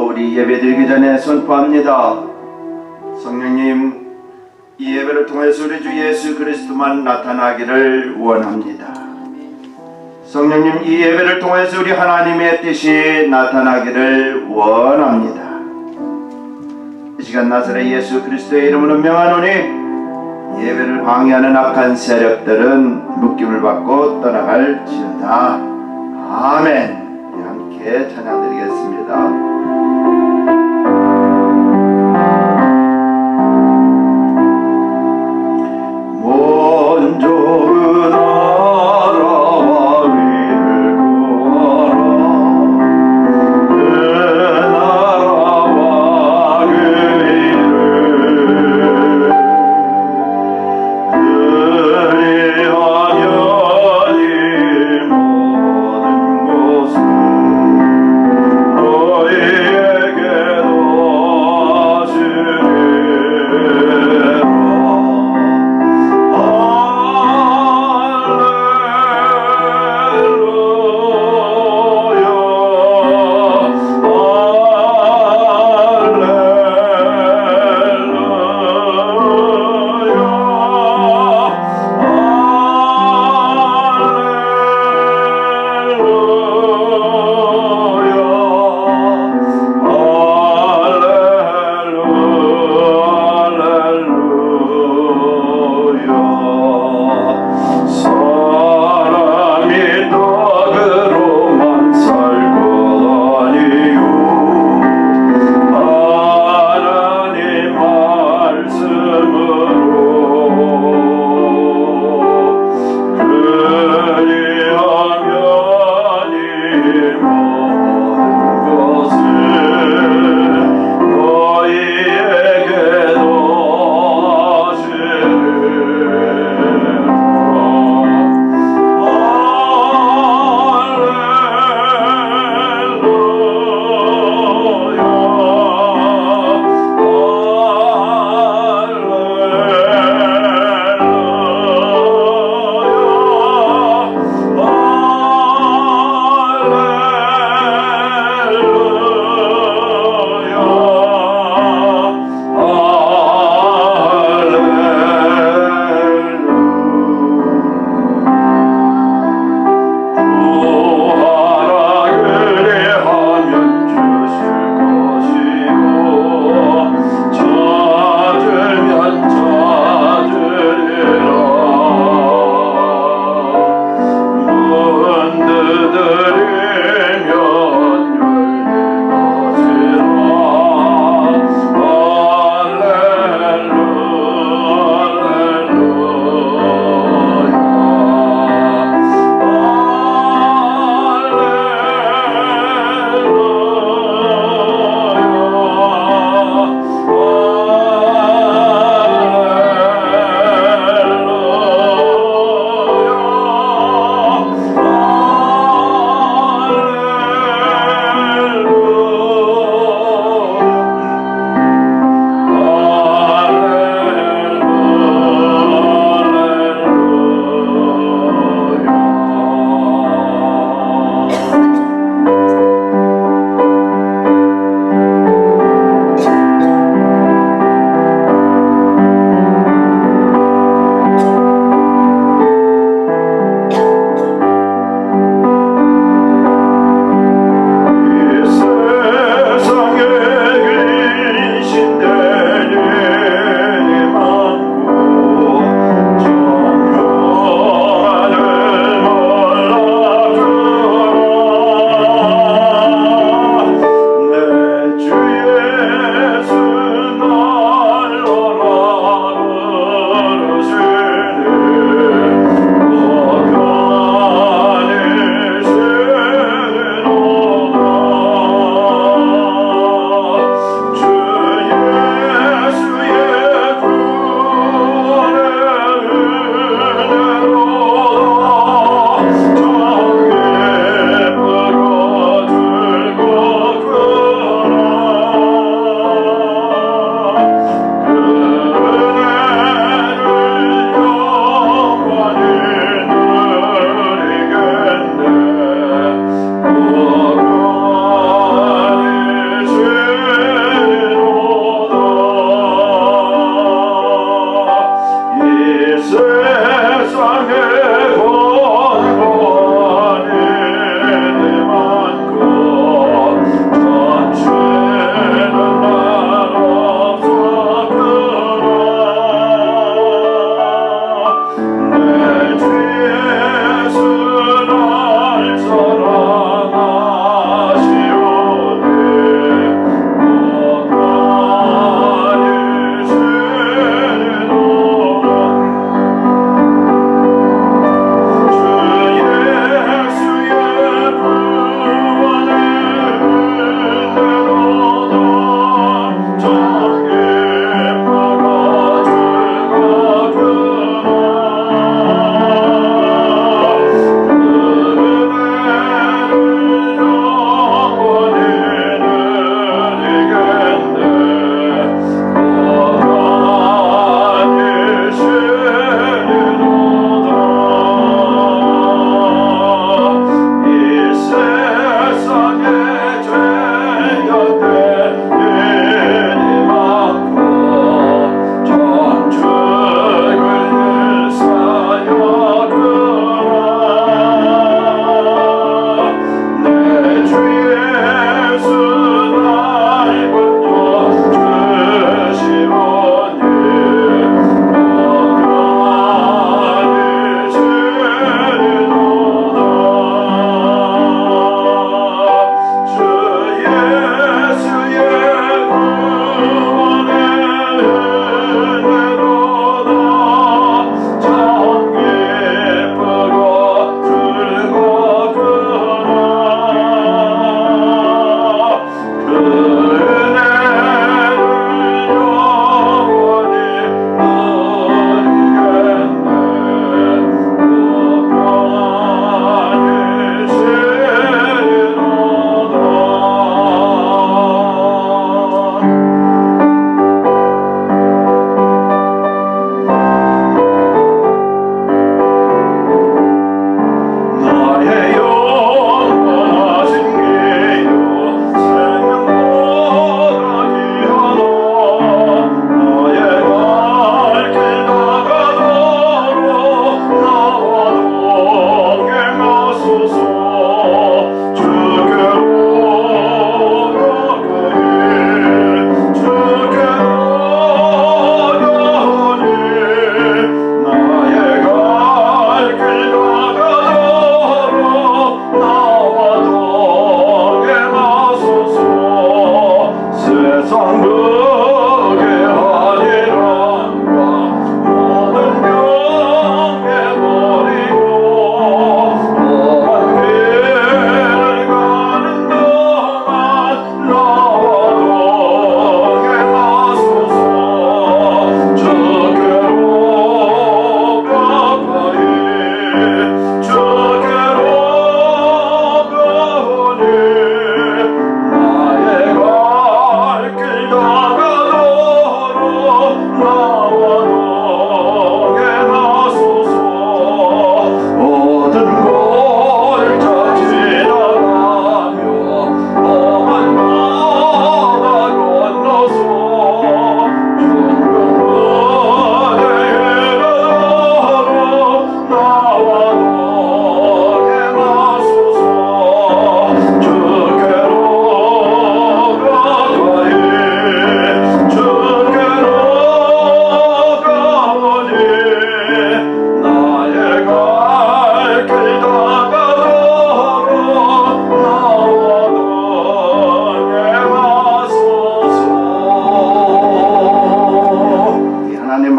우리 예배드리기 전에 선포합니다. 성령님, 이 예배를 통해서 우리 주 예수 그리스도만 나타나기를 원합니다. 성령님, 이 예배를 통해서 우리 하나님의 뜻이 나타나기를 원합니다. 이 시간 나사렛 예수 그리스도의 이름으로 명하노니 예배를 방해하는 악한 세력들은 묶임을 받고 떠나갈지어다. 아멘. 우리 함께 찬양드리겠습니다. 먼저 그 나라와 의를 구하라. 그 나라와 그 의를 그리하면 이 모든 것은 너희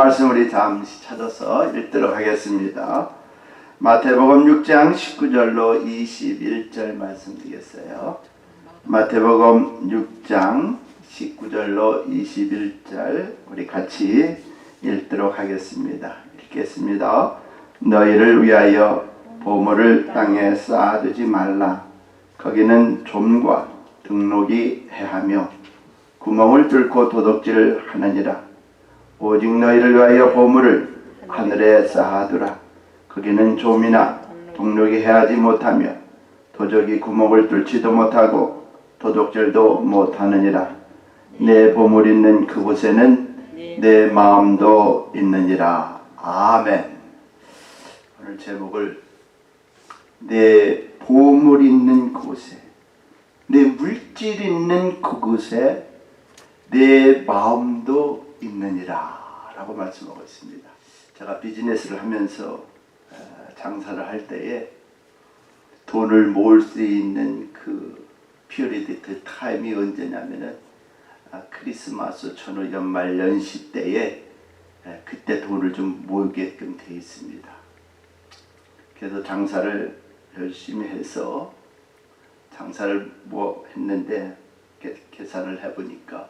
말씀 우리 잠시 찾아서 읽도록 하겠습니다. 마태복음 6장 19절로 21절 말씀 드리겠어요. 마태복음 6장 19절로 21절 우리 같이 읽도록 하겠습니다. 읽겠습니다. 너희를 위하여 보물을 땅에 쌓아두지 말라. 거기는 좀과 등록이 해하며 구멍을 뚫고 도둑질 하느니라. 오직 너희를 위하여 보물을 하늘에 쌓아두라. 거기는 좀이나 동력이 해하지 못하며 도적이 구멍을 뚫지도 못하고 도둑질도 못하느니라. 내 보물 있는 그곳에는 내 마음도 있느니라. 아멘. 오늘 제목을 내 보물 있는 곳에, 내 물질 있는 그곳에 내 마음도 있느니라 라고 말씀하고 있습니다. 제가 비즈니스를 하면서 장사를 할 때에 돈을 모을 수 있는 그 피어리드 타임이 언제냐면은 크리스마스, 천우, 연말, 연시 때에 그때 돈을 좀 모으게끔 되어 있습니다. 그래서 장사를 열심히 해서 장사를 했는데 계산을 해보니까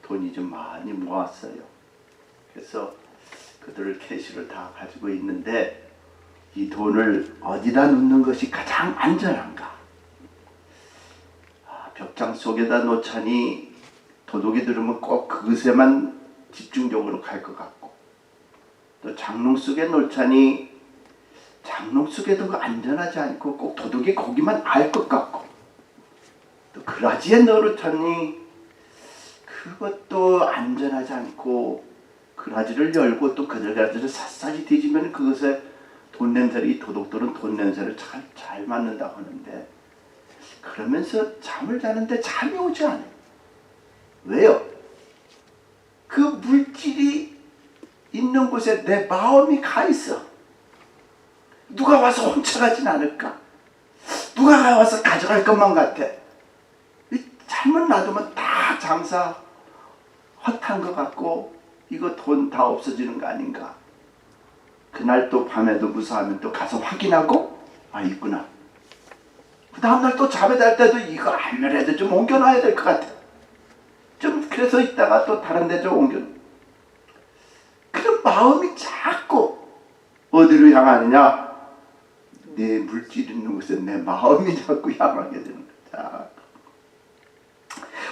돈이 좀 많이 모았어요. 그래서 그들을 캐시를 다 가지고 있는데 이 돈을 어디다 놓는 것이 가장 안전한가? 벽장 속에다 놓자니 도둑이 들으면 꼭 그것에만 집중적으로 갈 것 같고, 또 장롱 속에 놓자니 장롱 속에도 안전하지 않고 꼭 도둑이 거기만 알 것 같고, 또 그라지에 넣어놓자니 그것도 안전하지 않고 그라지를 열고 또 그라지를 샅샅이 뒤지면 그것에 돈 냄새를, 이 도둑들은 돈 냄새를 잘 맡는다고 하는데, 그러면서 잠을 자는데 잠이 오지 않아요. 왜요? 그 물질이 있는 곳에 내 마음이 가 있어. 누가 와서 훔쳐가진 않을까? 누가 와서 가져갈 것만 같아. 잘못 놔두면 다 장사 헛한 것 같고 이거 돈 다 없어지는 거 아닌가. 그날 또 밤에도 무사하면 또 가서 확인하고 있구나. 그 다음날 또 잠에 잘 때도 이거 아무래도 좀 옮겨놔야 될 것 같아. 그래서 있다가 또 다른 데 좀 옮겨. 그런 마음이 자꾸 어디로 향하느냐? 내 물질이 있는 곳에 내 마음이 자꾸 향하게 되는 거다.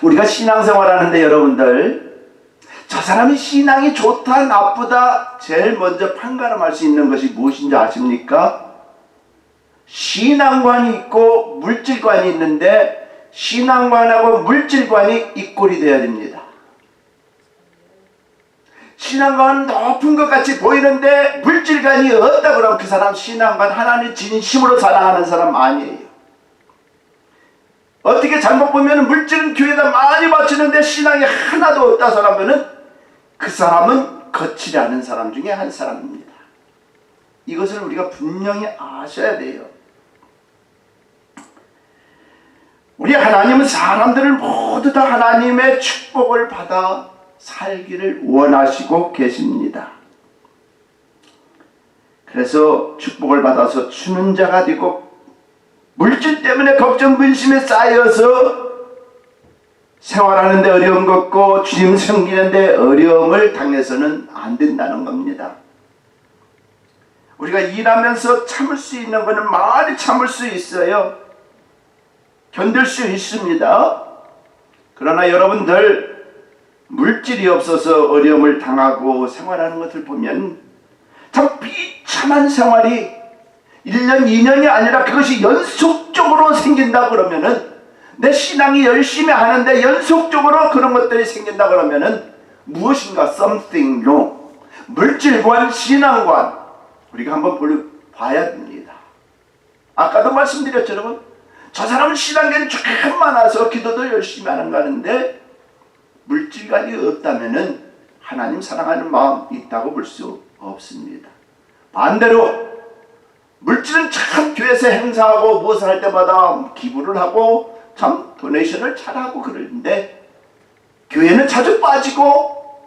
우리가 신앙생활하는데 여러분들, 저 사람이 신앙이 좋다 나쁘다 제일 먼저 판가름할 수 있는 것이 무엇인지 아십니까? 신앙관이 있고 물질관이 있는데 신앙관하고 물질관이 이꼴이 되어야 됩니다. 신앙관은 높은 것 같이 보이는데 물질관이 없다 그러면 그 사람 신앙관 하나님 진심으로 사랑하는 사람 아니에요. 어떻게 잘못 보면 물질은 교회에다 많이 바치는데 신앙이 하나도 없다 사람은 그 사람은 거칠지 않은 사람 중에 한 사람입니다. 이것을 우리가 분명히 아셔야 돼요. 우리 하나님은 사람들을 모두 다 하나님의 축복을 받아 살기를 원하시고 계십니다. 그래서 축복을 받아서 주는 자가 되고 물질 때문에 걱정 근심에 쌓여서 생활하는 데 어려움 겪고 주님 섬기는 데 어려움을 당해서는 안 된다는 겁니다. 우리가 일하면서 참을 수 있는 것은 많이 참을 수 있어요. 견딜 수 있습니다. 그러나 여러분들 물질이 없어서 어려움을 당하고 생활하는 것을 보면 참 비참한 생활이 1년, 2년이 아니라 그것이 연속적으로 생긴다 그러면은 내 신앙이 열심히 하는데 연속적으로 그런 것들이 생긴다 그러면은 무엇인가 something wrong. 물질관, 신앙관 우리가 한번 봐야 됩니다. 아까도 말씀드렸죠 여러분. 저 사람은 신앙견이 참 많아서 기도도 열심히 하는 거 하는데 물질관이 없다면은 하나님 사랑하는 마음 있다고 볼 수 없습니다. 반대로 물질은 참 교회에서 행사하고 무엇을 할 때마다 기부를 하고 참 도네이션을 잘하고 그러는데 교회는 자주 빠지고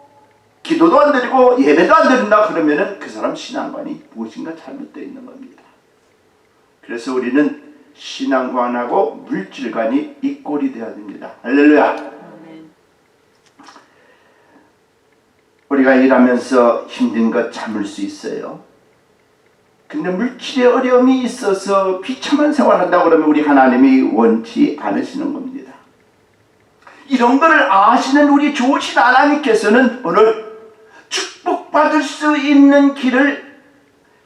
기도도 안 드리고 예배도 안 드린다 그러면은 그 사람 신앙관이 무엇인가 잘못되어 있는 겁니다. 그래서 우리는 신앙관하고 물질관이 이꼴이 되어야 됩니다. 할렐루야. 우리가 일하면서 힘든 것 참을 수 있어요. 근데 물질의 어려움이 있어서 비참한 생활한다고 그러면 우리 하나님이 원치 않으시는 겁니다. 이런 것을 아시는 우리 좋으신 하나님께서는 오늘 축복받을 수 있는 길을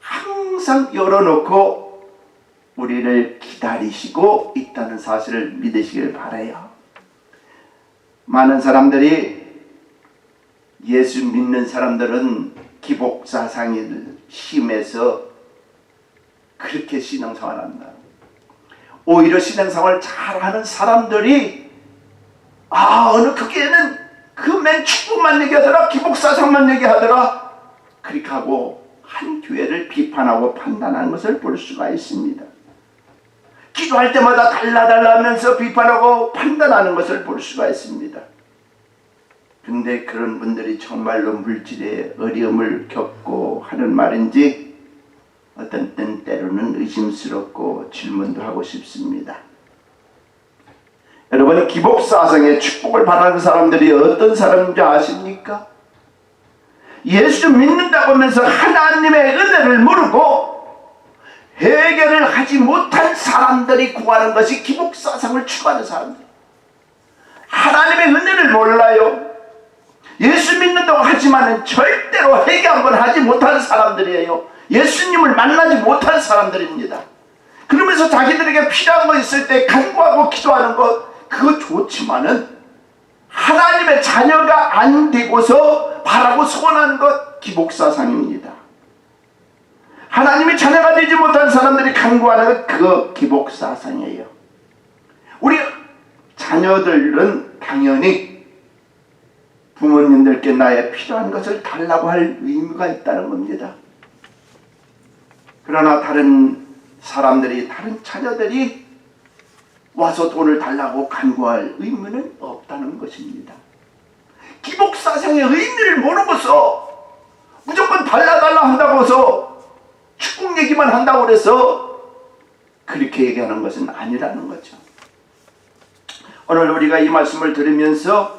항상 열어놓고 우리를 기다리시고 있다는 사실을 믿으시길 바라요. 많은 사람들이 예수 믿는 사람들은 기복사상이 심해서 그렇게 신앙생활을 한다. 오히려 신앙생활을 잘하는 사람들이 어느 교회는 그 맨 축복만 얘기하더라 기복사상만 얘기하더라 그렇게 하고 한 교회를 비판하고 판단하는 것을 볼 수가 있습니다. 기도할 때마다 달라달라 하면서 비판하고 판단하는 것을 볼 수가 있습니다. 근데 그런 분들이 정말로 물질의 어려움을 겪고 하는 말인지 어떤 때로는 의심스럽고 질문도 하고 싶습니다. 여러분 기복사상의 축복을 바라는 사람들이 어떤 사람인지 아십니까? 예수 믿는다고 하면서 하나님의 은혜를 모르고 해결을 하지 못한 사람들이 구하는 것이 기복사상을 추구하는 사람들. 하나님의 은혜를 몰라요. 예수 믿는다고 하지만 절대로 해결 한번 하지 못하는 사람들이에요. 예수님을 만나지 못한 사람들입니다. 그러면서 자기들에게 필요한 거 있을 때 간구하고 기도하는 것 그거 좋지만은 하나님의 자녀가 안 되고서 바라고 소원하는 것 기복사상입니다. 하나님의 자녀가 되지 못한 사람들이 간구하는 것 그거 기복사상이에요. 우리 자녀들은 당연히 부모님들께 나의 필요한 것을 달라고 할 의무가 있다는 겁니다. 그러나 다른 사람들이 다른 자녀들이 와서 돈을 달라고 간구할 의무는 없다는 것입니다. 기복사상의 의미를 모르고서 무조건 달라달라 한다고 해서 축복 얘기만 한다고 해서 그렇게 얘기하는 것은 아니라는 거죠. 오늘 우리가 이 말씀을 들으면서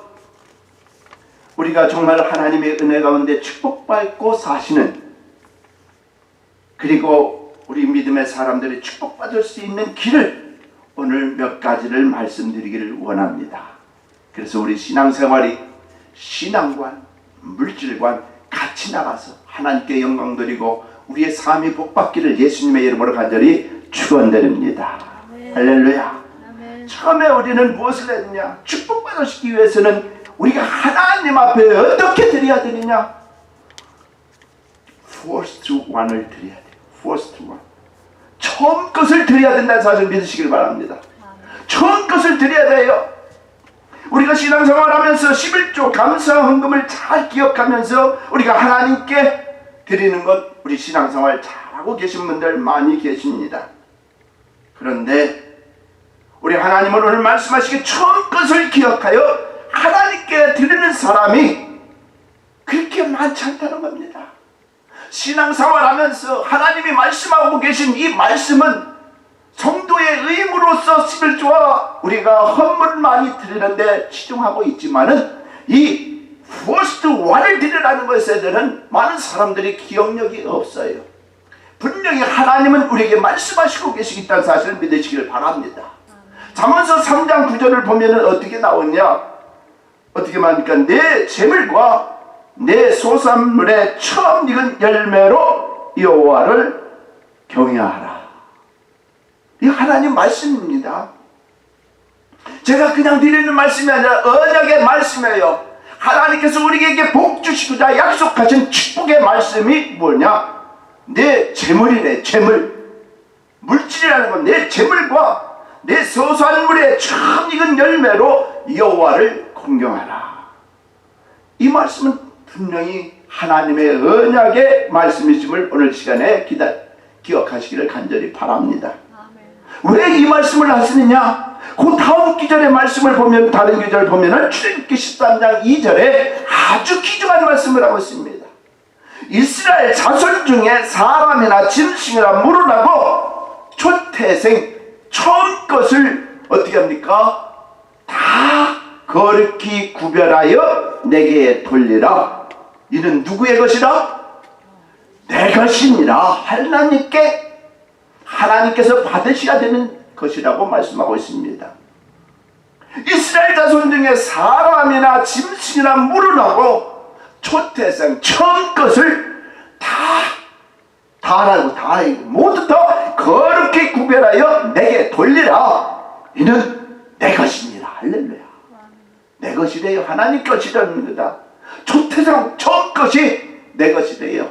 우리가 정말 하나님의 은혜 가운데 축복받고 사시는, 그리고 우리 믿음의 사람들이 축복받을 수 있는 길을 오늘 몇 가지를 말씀드리기를 원합니다. 그래서 우리 신앙생활이 신앙관, 물질관 같이 나가서 하나님께 영광 드리고 우리의 삶이 복받기를 예수님의 이름으로 간절히 축원드립니다. 할렐루야. 처음에 우리는 무엇을 했느냐? 축복받으시기 위해서는 우리가 하나님 앞에 어떻게 드려야 되느냐? First one을 드려야 돼요. First one. 처음 것을 드려야 된다는 사실을 믿으시길 바랍니다. 처음 것을 드려야 돼요. 우리가 신앙생활하면서 11조 감사 헌금을 잘 기억하면서 우리가 하나님께 드리는 것, 우리 신앙생활 잘하고 계신 분들 많이 계십니다. 그런데 우리 하나님은 오늘 말씀하시기에 처음 것을 기억하여 하나님께 드리는 사람이 그렇게 많지 않다는 겁니다. 신앙생활하면서 하나님이 말씀하고 계신 이 말씀은 성도의 의무로서 11조와 우리가 헌물을 많이 드리는데 치중하고 있지만은 이 first one을 드리라는 것에 대한 많은 사람들이 기억력이 없어요. 분명히 하나님은 우리에게 말씀하시고 계시겠다는 사실을 믿으시길 바랍니다. 잠언서 3장 9절을 보면 어떻게 나오냐? 어떻게 말합니까? 내 재물과 내 소산물의 처음 익은 열매로 여호와를 경외하라. 이 하나님 말씀입니다. 제가 그냥 드리는 말씀이 아니라 언약의 말씀이에요. 하나님께서 우리에게 복 주시고자 약속하신 축복의 말씀이 뭐냐? 내 재물이래. 재물. 물질이라는 건 내 재물과 내 소산물의 처음 익은 열매로 여호와를 공경하라. 이 말씀은 분명히 하나님의 언약의 말씀이심을 오늘 시간에 기억하시기를 간절히 바랍니다. 왜 이 말씀을 하시느냐? 그 다음 기절의 말씀을 보면, 다른 기절을 보면 출애굽기 13장 2절에 아주 귀중한 말씀을 하고 있습니다. 이스라엘 자손 중에 사람이나 짐승이나 물어나고 초태생 처음 것을 어떻게 합니까? 다 거룩히 구별하여 내게 돌리라. 이는 누구의 것이라? 내 것이니라. 하나님께서 받으셔야 되는 것이라고 말씀하고 있습니다. 이스라엘 자손 중에 사람이나 짐승이나 물어나고 초태생 처음 것을 다 모두 다 거룩히 구별하여 내게 돌리라. 이는 내 것이니라. 할렐루야. 내 것이래요. 하나님 것이라는 거다. 초태생 처음 것이 내 것이래요.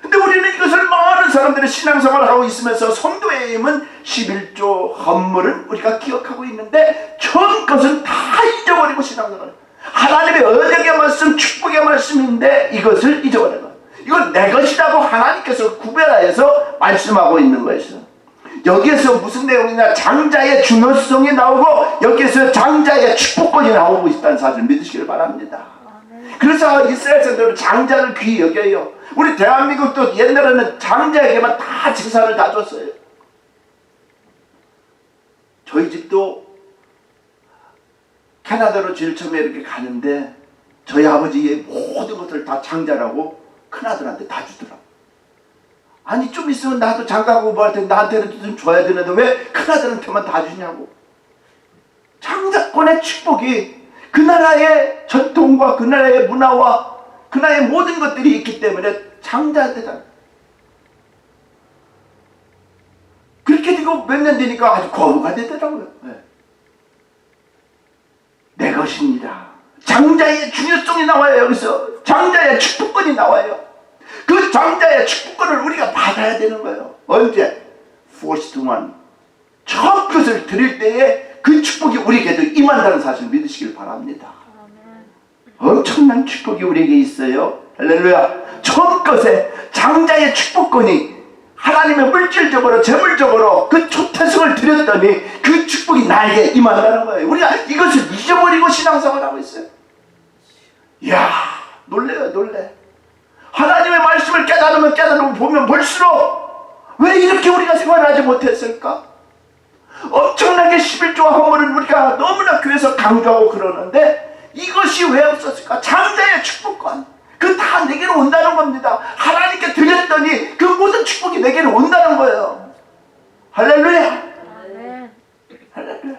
근데 우리는 이것을 많은 사람들이 신앙생활을 하고 있으면서 성도의 힘은 11조 헌물은 우리가 기억하고 있는데 처음 것은 다 잊어버리고 신앙생활을, 하나님의 언약의 말씀, 축복의 말씀인데 이것을 잊어버려요. 이건 내 것이라고 하나님께서 구별하여서 말씀하고 있는 것이죠. 여기에서 무슨 내용이냐? 장자의 중요성이 나오고 여기에서 장자의 축복권이 나오고 있다는 사실을 믿으시길 바랍니다. 그래서 이스라엘 사람들은 장자를 귀히 여겨요. 우리 대한민국도 옛날에는 장자에게만 다 재산을 다 줬어요. 저희 집도 캐나다로 제일 처음에 이렇게 가는데 저희 아버지의 모든 것을 다 장자라고 큰아들한테 다 주더라고. 아니 좀 있으면 나도 장가 공부할 텐데 나한테는 좀 줘야 되는데 왜 큰아들한테만 다 주냐고. 장자권의 축복이 그 나라의 전통과 그 나라의 문화와 그 나라의 모든 것들이 있기 때문에 장자한테다. 그렇게 되고 몇 년 되니까 아주 거부가 되더라고요. 네. 내 것입니다. 장자의 중요성이 나와요. 여기서 장자의 축복권이 나와요. 그 장자의 축복권을 우리가 받아야 되는 거예요. 언제? First one. 첫 것을 드릴 때에 그 축복이 우리에게도 임한다는 사실을 믿으시길 바랍니다. 엄청난 축복이 우리에게 있어요. 할렐루야. 첫 것에 장자의 축복권이 하나님의 물질적으로 재물적으로 그 초태성을 드렸더니 그 축복이 나에게 임한다는 거예요. 우리가 이것을 잊어버리고 신앙생활을 하고 있어요. 이야, 놀래요. 놀래. 하나님의 말씀을 깨달으면 보면 볼수록 왜 이렇게 우리가 생활하지 못했을까? 엄청나게 11조와 헌물을 우리가 너무나 교회에서 강조하고 그러는데 이것이 왜 없었을까? 장자의 축복권. 그 다 내게로 온다는 겁니다. 하나님께 드렸더니 그 모든 축복이 내게로 온다는 거예요. 할렐루야. 할렐루야.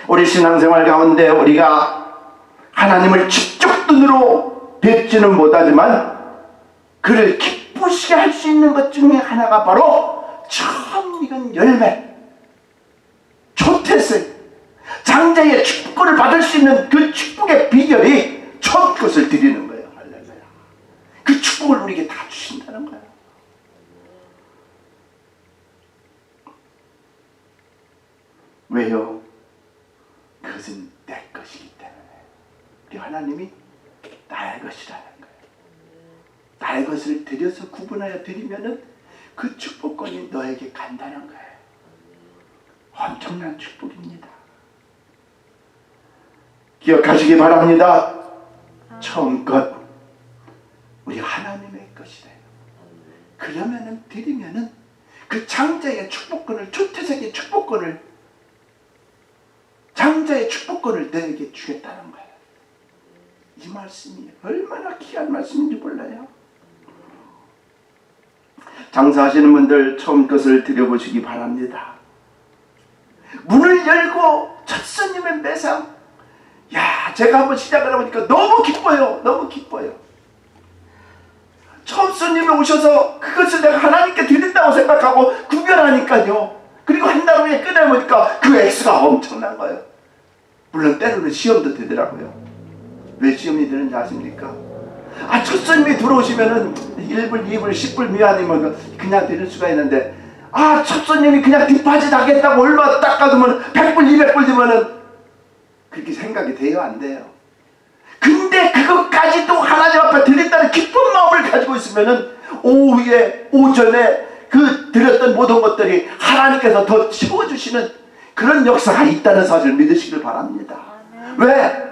우리 신앙생활 가운데 우리가 하나님을 직접 눈으로 뵙지는 못하지만 그를 기쁘시게 할 수 있는 것 중에 하나가 바로 처음 익은 열매, 초태생, 장자의 축복을 받을 수 있는 그 축복의 비결이 첫 것을 드리는 거예요. 할렐루야. 그 축복을 우리에게 다 주신다는 거예요. 왜요? 그것은 내 것이기 때문에. 우리 하나님이 나의 것이라는 거예요. 나의 것을 드려서 구분하여 드리면은 그 축복권이 너에게 간다는 거예요. 엄청난 축복입니다. 기억하시기 바랍니다. 처음껏 우리 하나님의 것이래요. 그러면은 드리면은 그 장자의 축복권을, 초태생의 축복권을, 장자의 축복권을 너에게 주겠다는 거예요. 이 말씀이 얼마나 귀한 말씀인지 몰라요. 장사하시는 분들 처음 것을 드려보시기 바랍니다. 문을 열고 첫 손님의 매상, 야, 제가 한번 시작을 해보니까 너무 기뻐요. 너무 기뻐요. 처음 손님이 오셔서 그것을 내가 하나님께 드린다고 생각하고 구별하니까요. 그리고 한 달 후에 꺼내보니까 그 액수가 엄청난 거예요. 물론 때로는 시험도 되더라고요. 왜 시험이 되는지 아십니까? 첫 손님이 들어오시면은 1불, 2불, 10불 미만이면 그냥 드릴 수가 있는데, 첫 손님이 그냥 뒷바지 나겠다고 얼마 닦아두면 100불, 200불 주면은 그렇게 생각이 돼요, 안 돼요? 근데 그것까지도 하나님 앞에 드린다는 기쁜 마음을 가지고 있으면은 오후에, 오전에 그 드렸던 모든 것들이 하나님께서 더 채워주시는 그런 역사가 있다는 사실을 믿으시길 바랍니다. 왜?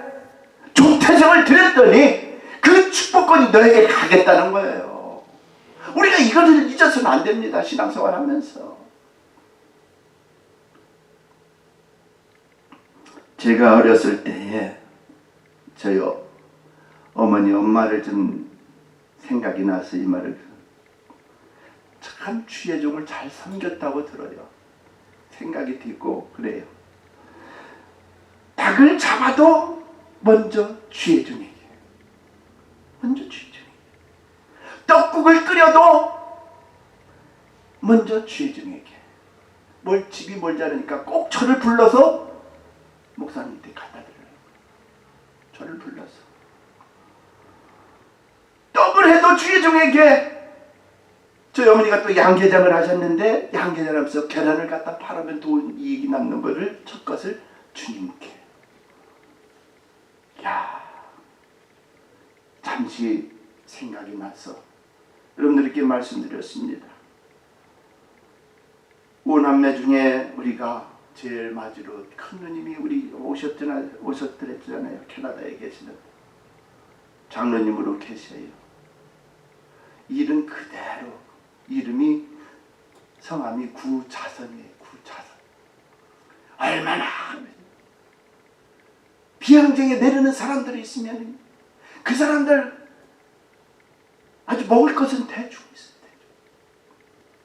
조태생을 드렸더니 그 축복권이 너에게 가겠다는 거예요. 우리가 이거를 잊어서는 안 됩니다. 신앙생활 하면서. 제가 어렸을 때에 저희 어머니, 엄마를 좀 생각이 나서 이 말을, 참 주의 종을 잘 섬겼다고 들어요. 생각이 들고 그래요. 닭을 잡아도 먼저 주의 종에게, 먼저 주의 종에게. 떡국을 끓여도 먼저 주의 종에게. 집이 멀지 않으니까 꼭 저를 불러서 목사님한테 갖다 드려요. 저를 불러서. 떡을 해도 주의 종에게. 저희 어머니가 또 양계장을 하셨는데, 양계장을 하면서 계란을 갖다 팔으면 돈 이익이 남는 거를, 첫 것을 주님께. 야, 잠시 생각이 나서 여러분들께 말씀드렸습니다. 오남매 중에 우리가 제일 마지로 큰 누님이 우리 오셨더랬잖아요. 캐나다에 계시는 장로님으로 계셔요. 이름 그대로, 이름이, 성함이 구자선이에요. 구자선. 얼마나 비양쟁에 내리는 사람들이 있으면 그 사람들 아주 먹을 것은 대주고 있어요.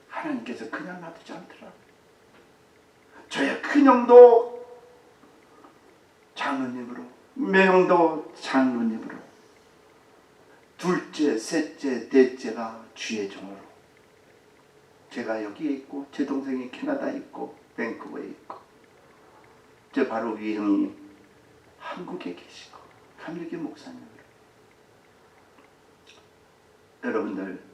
하나님께서 그냥 놔두지 않더라고요. 저의 큰형도 장로님으로, 매형도 장로님으로, 둘째, 셋째, 넷째가 주의 종으로. 제가 여기에 있고, 제 동생이 캐나다에 있고, 밴쿠버에 있고, 제 바로 위 형이 한국에 계시고, 감리교 목사님으로. 여러분들,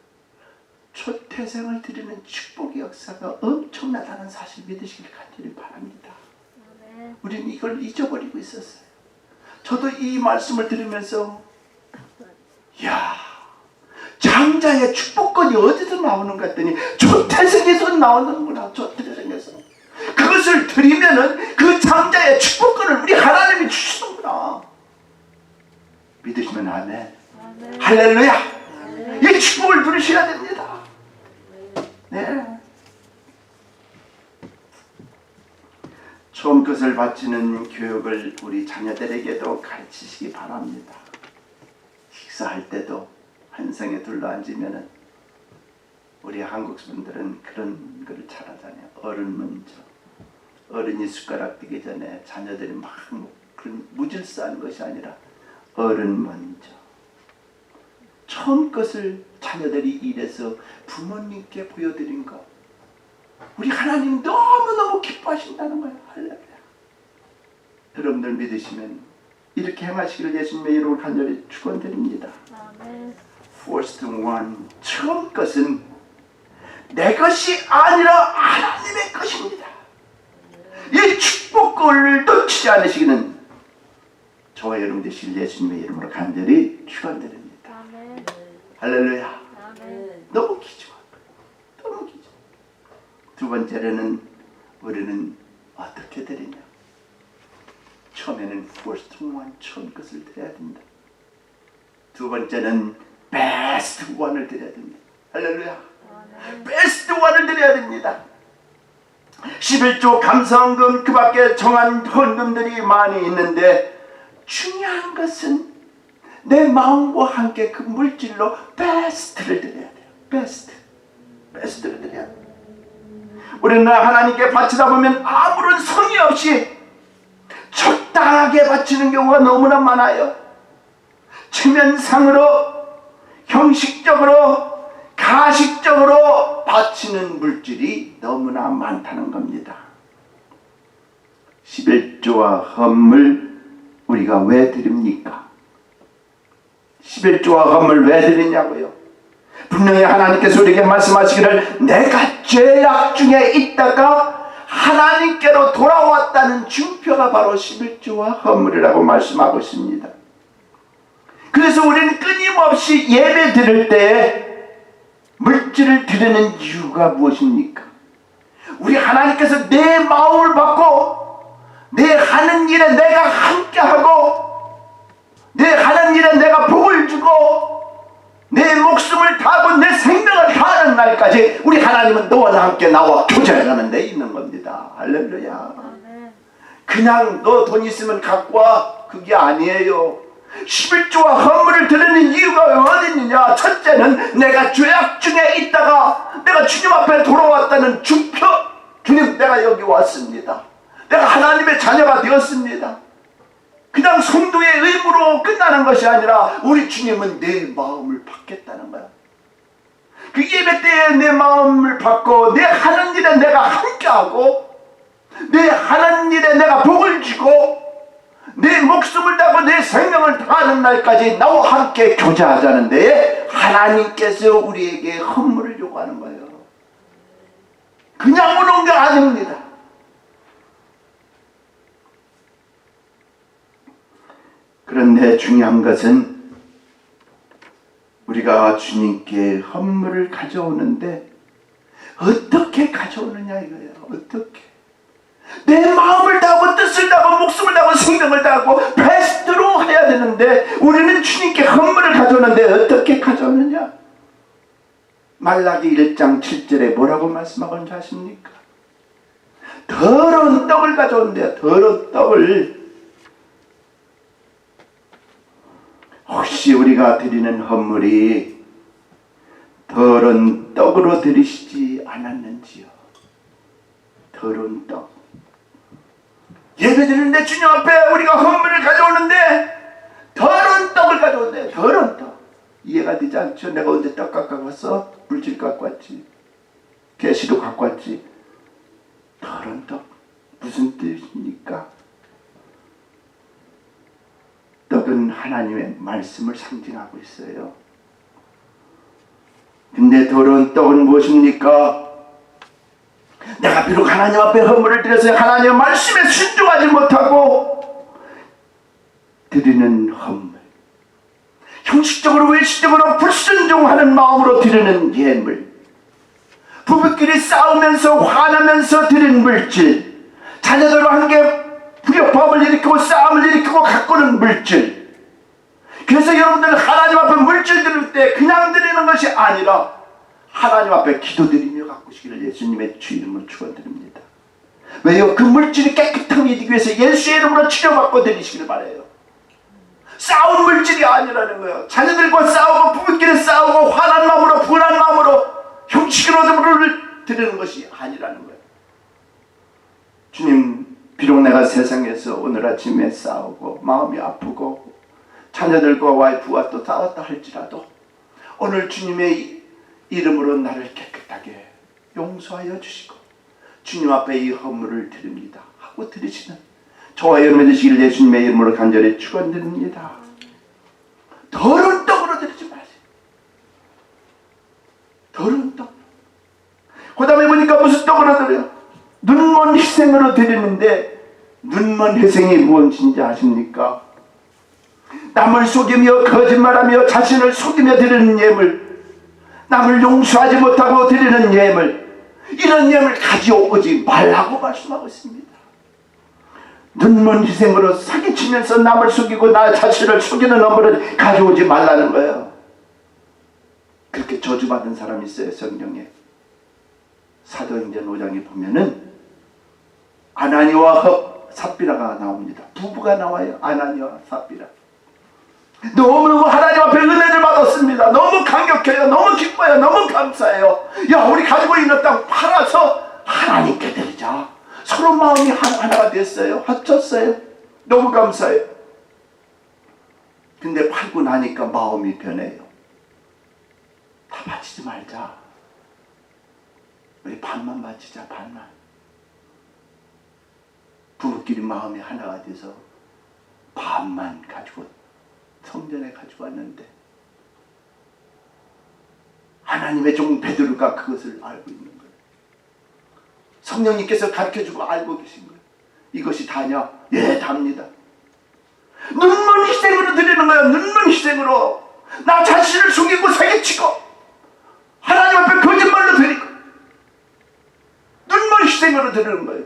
초태생을 드리는 축복의 역사가 엄청나다는 사실 믿으시길 간절히 바랍니다. 우리는 이걸 잊어버리고 있었어요. 저도 이 말씀을 들으면서, 야, 장자의 축복권이 어디서 나오는가 했더니 초태생에서 나오는구나. 초태생에서. 그것을 드리면은 그 장자의 축복권을 우리 하나님이 주시는구나. 믿으시면 아멘. 할렐루야. 이 축복을 누리셔야 됩니다. 네. 처음 것을 바치는 교육을 우리 자녀들에게도 가르치시기 바랍니다. 식사할 때도 한 성에 둘러앉으면은 우리 한국 분들은 그런 걸 잘하잖아요. 어른 먼저. 어른이 숟가락 들기 전에 자녀들이 막 그런 무질서한 것이 아니라 어른 먼저. 처음 것을 자녀들이 이래서 부모님께 보여드린 것. 우리 하나님 너무너무 기뻐하신다는 거예요. 할렐루야. 여러분들 믿으시면 이렇게 행하시기를 예수님의 이름으로 간절히 축원드립니다. First one, 처음 것은 내 것이 아니라 하나님의 것입니다. 이 축복을 놓치지 않으시기는 저와 여러분 되실 예수님의 이름으로 간절히 축원드립니다. 할렐루야. 너무 기초한 거예요. 너무 기초. 두 번째로는 우리는 어떻게 드리냐. 처음에는 first one, 처음 것을 드려야 된다. 두 번째는 best one을 드려야 됩니다. 할렐루야. best one을 드려야 됩니다. 11조 감사헌금 그 밖에 정한 헌금들이 많이 있는데 중요한 것은 내 마음과 함께 그 물질로 best를 드려야 돼요. best를 드려야 돼요. 우리는 하나님께 바치다 보면 아무런 성의 없이 적당하게 바치는 경우가 너무나 많아요. 체면상으로, 형식적으로, 가식적으로 바치는 물질이 너무나 많다는 겁니다. 11조와 헌물 우리가 왜 드립니까? 11조와 헌물 왜 드리냐고요? 분명히 하나님께서 우리에게 말씀하시기를 내가 죄악 중에 있다가 하나님께로 돌아왔다는 증표가 바로 11조와 헌물이라고 말씀하고 있습니다. 그래서 우리는 끊임없이 예배 드릴 때 물질을 드리는 이유가 무엇입니까? 우리 하나님께서 내 마음을 받고 내 하는 일에 내가 함께하고 내 하는 일에 내가 복을 주고 내 목숨을 다하고 내 생명을 다하는 날까지 우리 하나님은 너와 함께 나와 교제하는 데 있는 겁니다. 할렐루야. 그냥 너 돈 있으면 갖고 와, 그게 아니에요. 11조와 헌물을 드리는 이유가 어디 있느냐. 첫째는 내가 죄악 중에 있다가 내가 주님 앞에 돌아왔다는 증표. 주님, 내가 여기 왔습니다. 내가 하나님의 자녀가 되었습니다. 그냥 성도의 의무로 끝나는 것이 아니라 우리 주님은 내 마음을 받겠다는 거야. 그 예배 때에 내 마음을 받고 내 하는 일에 내가 함께하고 내 하는 일에 내가 복을 주고 내 목숨을 다하고 내 생명을 다하는 날까지 나와 함께 교제하자는 데에 하나님께서 우리에게 헌물을 요구하는 거예요. 그냥 오는 게 아닙니다. 그런데 중요한 것은 우리가 주님께 헌물을 가져오는데 어떻게 가져오느냐 이거예요. 어떻게? 내 마음을 다하고 뜻을 다하고 목숨을 다하고 생명을 다하고 베스트로 해야 되는데 우리는 주님께 헌물을 가져오는데 어떻게 가져오느냐? 말라기 1장 7절에 뭐라고 말씀하고 있는지 아십니까? 더러운 떡을 가져온대요. 더러운 떡을. 혹시 우리가 드리는 헌물이 더러운 떡으로 드리시지 않았는지요? 더러운 떡. 예배 드리는데 주님 앞에 우리가 헌물을 가져오는데 더러운 떡을 가져온대. 더러운 떡. 이해가 되지 않죠? 내가 언제 떡 갖고 왔어? 물질 갖고 왔지. 계시도 갖고 왔지. 더러운 떡. 무슨 뜻입니까? 떡은 하나님의 말씀을 상징하고 있어요. 근데 더러운 떡은 무엇입니까? 내가 비록 하나님 앞에 헌물을 드려서 하나님의 말씀에 순종하지 못하고 드리는 헌물, 형식적으로 외식적으로 불순종하는 마음으로 드리는 예물, 부부끼리 싸우면서 화나면서 드리는 물질, 자녀들과 함께 불협화음을 일으키고 싸움을 일으키고 가꾸는 물질. 그래서 여러분들 하나님 앞에 물질 드릴 때 그냥 드리는 것이 아니라 하나님 앞에 기도드리며 가꾸시기를 예수님의 주 이름으로 축원드립니다. 왜요? 그 물질이 깨끗함이 되기 위해서 예수의 이름으로 치료받고 드리시길 바라요. 싸운 물질이 아니라는 거예요. 자녀들과 싸우고 부부끼리 싸우고 화난 마음으로 분한 마음으로 형식으로 드리는 것이 아니라는 거예요. 주님, 비록 내가 세상에서 오늘 아침에 싸우고 마음이 아프고 자녀들과 와이프와 또 싸웠다 할지라도 오늘 주님의 이름으로 나를 깨끗하게 용서하여 주시고 주님 앞에 이 헌물을 드립니다 하고 드리시는 저와 여러분이 되시길 예수님의 이름으로 간절히 축원드립니다. 더러운 떡으로 드리지 마세요. 더러운 떡. 그 다음에 보니까 무슨 떡으로 드려요? 눈먼 희생으로 드리는데 눈먼 희생이 무엇인지 아십니까? 남을 속이며 거짓말하며 자신을 속이며 드리는 예물, 남을 용서하지 못하고 드리는 예물, 이런 예물 가져오지 말라고 말씀하고 있습니다. 눈먼 희생으로 사기치면서 남을 속이고 나 자신을 속이는 업무를 가져오지 말라는 거예요. 그렇게 저주받은 사람이 있어요. 성경에 사도행전 5장에 보면은 아나니와 삽비라가 나옵니다. 부부가 나와요. 아나니와 삽비라. 너무 하나님 앞에 은혜를 받았습니다. 너무 감격해요. 너무 기뻐요. 너무 감사해요. 야, 우리 가지고 있는 땅 팔아서 하나님께 드리자. 서로 마음이 하나가 됐어요. 합쳤어요. 너무 감사해요. 근데 팔고 나니까 마음이 변해요. 다 바치지 말자. 우리 반만 바치자. 반만. 부부끼리 마음이 하나가 돼서 반만 가지고 성전에 가지고 왔는데 하나님의 종 베드로가 그것을 알고 있는 거예요. 성령님께서 가르쳐주고 알고 계신 거예요. 이것이 다냐? 예, 답니다. 눈먼 희생으로 드리는 거예요. 눈먼 희생으로 나 자신을 속이고 사기치고 하나님 앞에 거짓말로 드리고 눈먼 희생으로 드리는 거예요.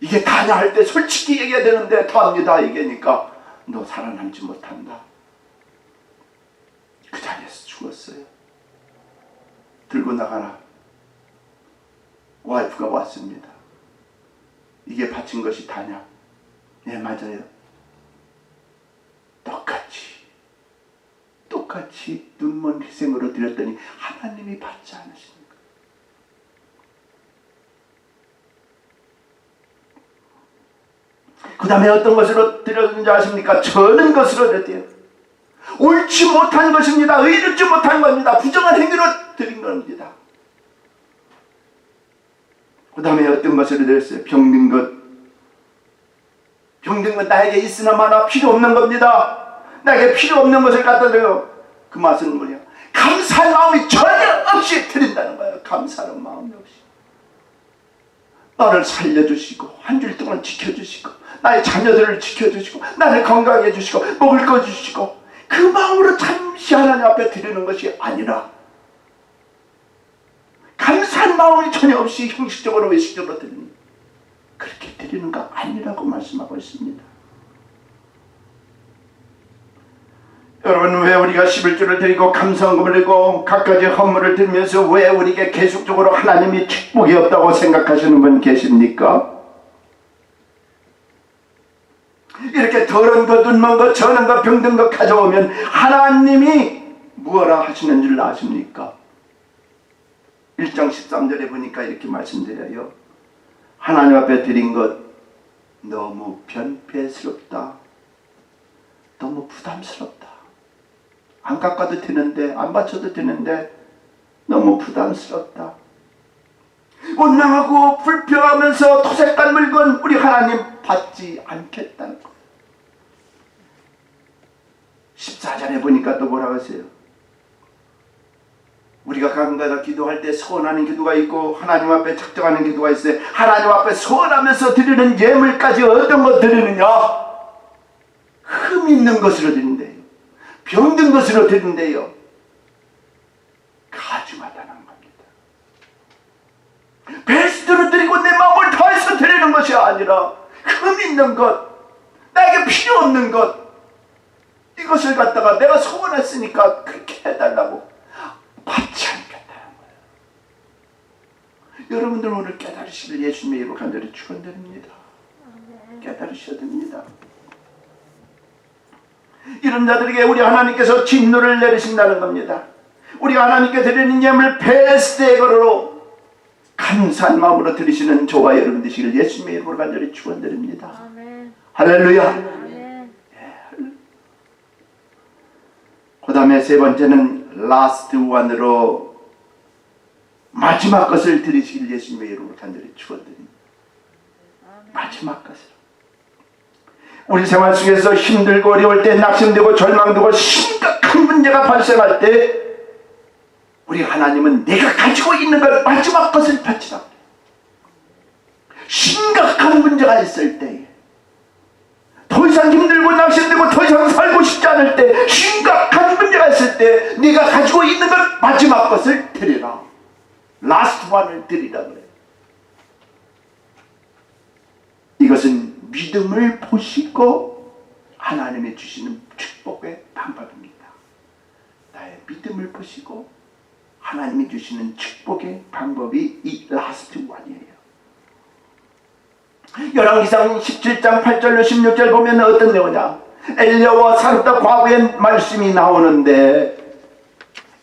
이게 다냐 할 때 솔직히 얘기해야 되는데 다합니다 얘기하니까 너 살아남지 못한다. 그 자리에서 죽었어요. 들고 나가라. 와이프가 왔습니다. 이게 바친 것이 다냐? 네, 맞아요. 똑같이 눈먼 희생으로 드렸더니 하나님이 받지 않으십니까? 그 다음에 어떤 것으로 드렸는지 아십니까? 저는 것으로 드렸대요. 옳지 못한 것입니다. 의롭지 못한 겁니다. 부정한 행위로 드린 겁니다. 그 다음에 어떤 것으로 드렸어요? 병든 것. 병든 것 나에게 있으나 마나 필요 없는 겁니다. 나에게 필요 없는 것을 갖다 드려요. 그 맛은 뭐냐? 감사한 마음이 전혀 없이 드린다는 거예요. 감사한 마음이 없이. 나를 살려주시고 한 줄 동안 지켜주시고 나의 자녀들을 지켜주시고 나를 건강하게 해주시고 먹을 거 주시고 그 마음으로 잠시 하나님 앞에 드리는 것이 아니라 감사한 마음이 전혀 없이 형식적으로 외식적으로 드리는 그렇게 드리는 거 아니라고 말씀하고 있습니다. 여러분, 왜 우리가 11조를 드리고 감사헌금을 드리고 갖가지 헌물을 드리면서 왜 우리에게 계속적으로 하나님이 축복이 없다고 생각하시는 분 계십니까? 이렇게 더러운 것, 눈먼 것, 저는 것, 병든 것 가져오면 하나님이 무엇라 하시는 줄 아십니까? 1장 13절에 보니까 이렇게 말씀드려요. 하나님 앞에 드린 것 너무 변폐스럽다. 너무 부담스럽다. 안 깎아도 되는데 안 바쳐도 되는데 너무 부담스럽다. 원망하고 불평하면서 토색한 물건 우리 하나님 받지 않겠다는 거예요. 14절에 보니까 또 뭐라고 하세요? 우리가 가끔가다 기도할 때 소원하는 기도가 있고 하나님 앞에 작정하는 기도가 있어요. 하나님 앞에 소원하면서 드리는 예물까지 어떤 것 드리느냐? 흠 있는 것으로 드린대요. 병든 것으로 드린대요. 가증하다는 겁니다. 베스트로 드리고 내 마음을 다해서 드리는 것이 아니라 흠 있는 것, 나에게 필요 없는 것, 이것을 갖다가 내가 소원했으니까 그렇게 해달라고 받지 않겠다는 거예요. 여러분들 오늘 깨달으시길 예수님의 이름으로 간절히 축원드립니다. 깨달으셔야 됩니다. 이런 자들에게 우리 하나님께서 진노를 내리신다는 겁니다. 우리가 하나님께 드리는 예물 베스트에거로 감사한 마음으로 드리시는 저와 여러분 되시길 예수님의 이름으로 간절히 축원드립니다. 할렐루야. 그 다음에 세 번째는 라스트 원으로 마지막 것을 드리시길 예수님의 이름으로 간절히 축원드립니다. 마지막 것을. 우리 생활 속에서 힘들고 어려울 때, 낙심되고 절망되고 심각한 문제가 발생할 때 우리 하나님은 내가 가지고 있는 걸 마지막 것을 바치라. 심각한 문제가 있을 때, 더 이상 힘들고 낙심되고 더 이상 살고 싶지 않을 때, 심각한 문제가 있을 때 네가 가지고 있는 걸 마지막 것을 드리라. 라스트 원을 드리라 그래요. 이것은 믿음을 보시고 하나님이 주시는 축복의 방법입니다. 나의 믿음을 보시고 하나님이 주시는 축복의 방법이 이 라스트 원이에요. 열왕기상 17장 8절로 16절 보면 어떤 내용이냐, 엘리야와 사렙다 과부의 말씀이 나오는데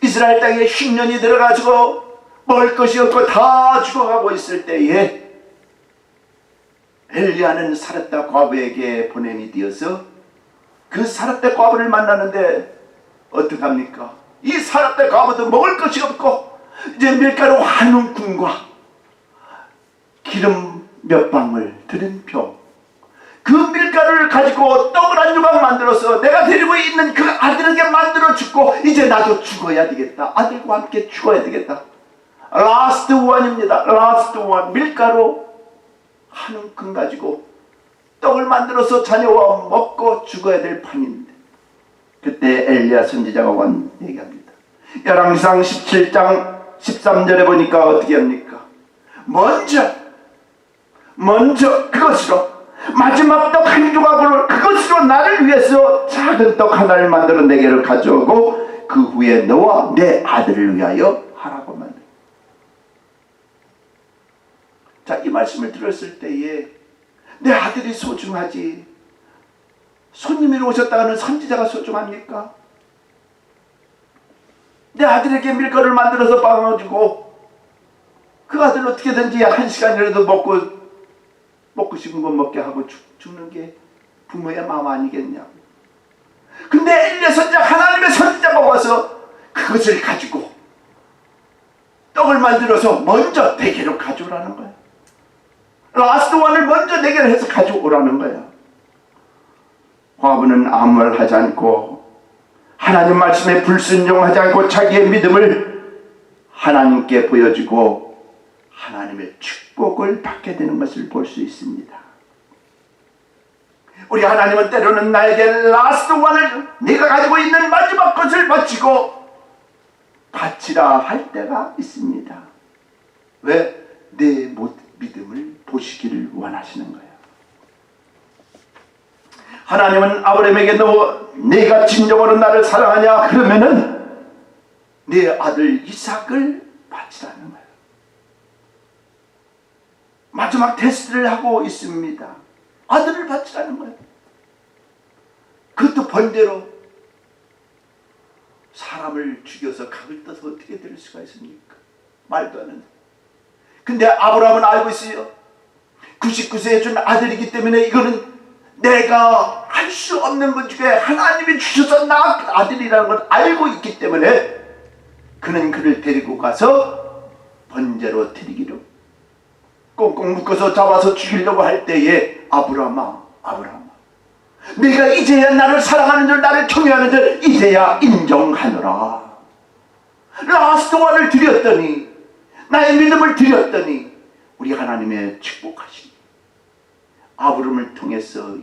이스라엘 땅에 흉년이 들어가지고 먹을 것이 없고 다 죽어가고 있을 때에 엘리야는 사렙다 과부에게 보냄이 되어서 그 사렙다 과부를 만나는데 어떡합니까? 이 사렙다 과부도 먹을 것이 없고 이제 밀가루 한 움큼과 기름 몇 방울 들은 병, 그 밀가루를 가지고 떡을 한 조각 만들어서 내가 데리고 있는 그 아들에게 만들어 주고 이제 나도 죽어야 되겠다. 아들과 함께 죽어야 되겠다. 라스트 원입니다. 라스트 원. 밀가루 한 움큼 가지고 떡을 만들어서 자녀와 먹고 죽어야 될 판인데 그때 엘리야 선지자가 온 얘기합니다. 열왕기상 17장 13절에 보니까 어떻게 합니까? 먼저 그것으로 마지막 떡 한 조각으로 그것으로 나를 위해서 작은 떡 하나를 만들어 내게로 가져오고 그 후에 너와 내 아들을 위하여 하라고 만들. 자, 이 말씀을 들었을 때에 내 아들이 소중하지 손님이 오셨다 하는 선지자가 소중합니까? 내 아들에게 밀가루를 만들어서 빵어주고 그 아들 어떻게든지 한 시간이라도 먹고 싶은 거 먹게 하고 죽는 게 부모의 마음 아니겠냐고. 근데 엘리야 선지자, 하나님의 선지자가 와서 그것을 가지고 떡을 만들어서 먼저 내게로 가져오라는 거야. 라스트 원을 먼저 내게로 해서 가져오라는 거야. 과부는 아무 말 하지 않고 하나님 말씀에 불순종하지 않고 자기의 믿음을 하나님께 보여주고 하나님의 축복을 받게 되는 것을 볼 수 있습니다. 우리 하나님은 때로는 나에게 라스트 원을 네가 가지고 있는 마지막 것을 바치고 바치라 할 때가 있습니다. 왜? 내 믿음을 보시기를 원하시는 거예요. 하나님은 아브라함에게 너 네가 진정으로 나를 사랑하냐? 그러면은 네 아들 이삭을 바치라는 거예요. 마지막 테스트를 하고 있습니다. 아들을 바치라는 거예요. 그것도 번대로 사람을 죽여서 각을 떠서 어떻게 될 수가 있습니까? 말도 안 하는. 근데 아브라함은 알고 있어요. 99세에 준 아들이기 때문에 이거는 내가 할 수 없는 것 중에 하나님이 주셔서 낳은 아들이라는 걸 알고 있기 때문에 그는 그를 데리고 가서 번제로 드리기로 꽁꽁 묶어서 잡아서 죽이려고 할 때에 아브라함아 네가 이제야 나를 사랑하는 줄 나를 경외하는 줄 이제야 인정하노라. 라스트 원을 드렸더니 나의 믿음을 드렸더니 우리 하나님의 축복하신 아브라함을 통해서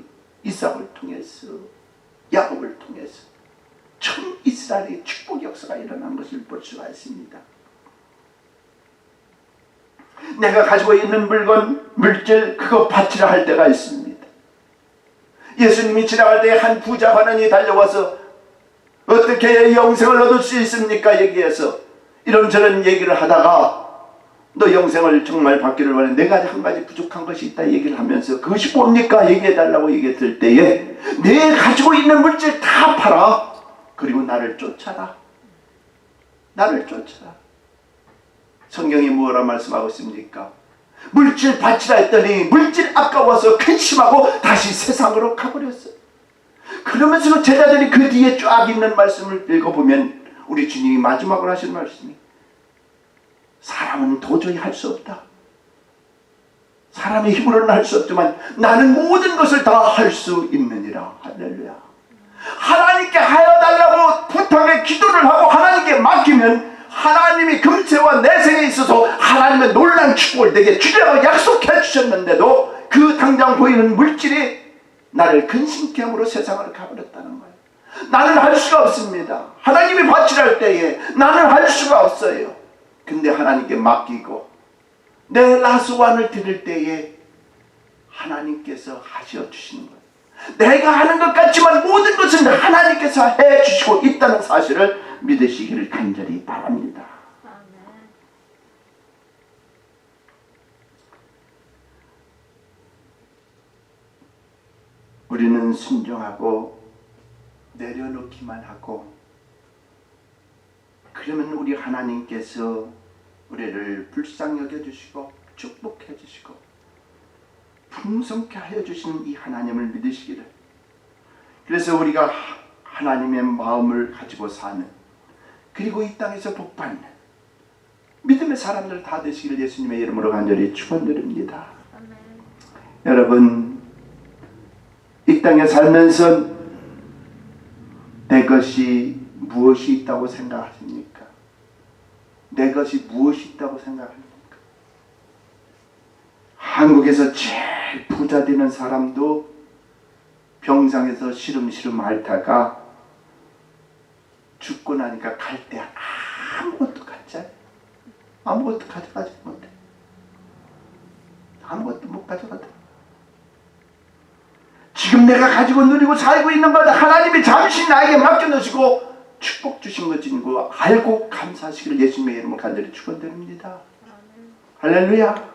이삭을 통해서 야곱을 통해서 전 이스라엘의 축복 역사가 일어난 것을 볼 수가 있습니다. 내가 가지고 있는 물건, 물질 그거 바치라 할 때가 있습니다. 예수님이 지나갈 때 한 부자 관원이 달려와서 어떻게 영생을 얻을 수 있습니까? 얘기해서 이런저런 얘기를 하다가 너 영생을 정말 받기를 원해. 내가 한 가지 부족한 것이 있다 얘기를 하면서 그것이 뭡니까? 얘기해달라고 얘기했을 때에 내 가지고 있는 물질 다 팔아. 그리고 나를 쫓아라. 나를 쫓아라. 성경이 뭐라 말씀하고 있습니까? 물질 바치라 했더니 물질 아까워서 근심하고 다시 세상으로 가버렸어요. 그러면서 제자들이 그 뒤에 쫙 있는 말씀을 읽어보면 우리 주님이 마지막으로 하신 말씀이 사람은 도저히 할 수 없다. 사람의 힘으로는 할 수 없지만 나는 모든 것을 다 할 수 있느니라. 할렐루야. 하나님께 하여달라고 부탁에 기도를 하고 하나님께 맡기면 하나님이 금세와 내생에 있어서 하나님의 놀라운 축복을 내게 주리라고 약속해 주셨는데도 그 당장 보이는 물질이 나를 근심케 함으로 세상을 가버렸다는 거예요. 나는 할 수가 없습니다. 하나님이 바치랄 때에 나는 할 수가 없어요. 근데 하나님께 맡기고 내 라스완을 드릴 때에 하나님께서 하셔 주시는 거예요. 내가 하는 것 같지만 모든 것은 하나님께서 해 주시고 있다는 사실을 믿으시기를 간절히 바랍니다. 우리는 순종하고 내려놓기만 하고 그러면 우리 하나님께서 우리를 불쌍히 여겨주시고 축복해 주시고 풍성케 하여 주시는 이 하나님을 믿으시기를. 그래서 우리가 하나님의 마음을 가지고 사는, 그리고 이 땅에서 복받는 믿음의 사람들 다 되시기를 예수님의 이름으로 간절히 축원드립니다. 여러분, 이 땅에 살면서 내 것이 무엇이 있다고 생각하십니까? 내 것이 무엇이 있다고 생각합니까? 한국에서 제일 부자 되는 사람도 병상에서 시름시름 앓다가 죽고 나니까 갈 때 아무것도 갖지 않아요. 아무것도 가져가지 못해. 아무것도 못 가져가더라. 지금 내가 가지고 누리고 살고 있는 것 하나님이 잠시 나에게 맡겨놓으시고 축복 주신 것인 거 알고 감사하시기를 예수님의 이름으로 간절히 축원드립니다. 할렐루야.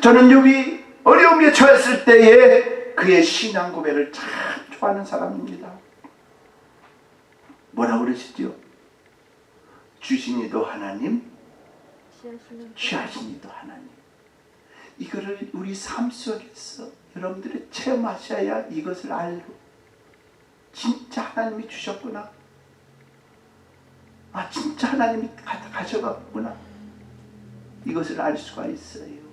저는 욥이 어려움에 처했을 때에 그의 신앙 고백을 참 좋아하는 사람입니다. 뭐라고 그러시죠? 주시니도 하나님, 취하시니도 하나님. 이거를 우리 삶 속에서 여러분들이 체험하셔야 이것을 알고 진짜 하나님이 주셨구나. 아, 진짜 하나님이 가져갔구나. 이것을 알 수가 있어요.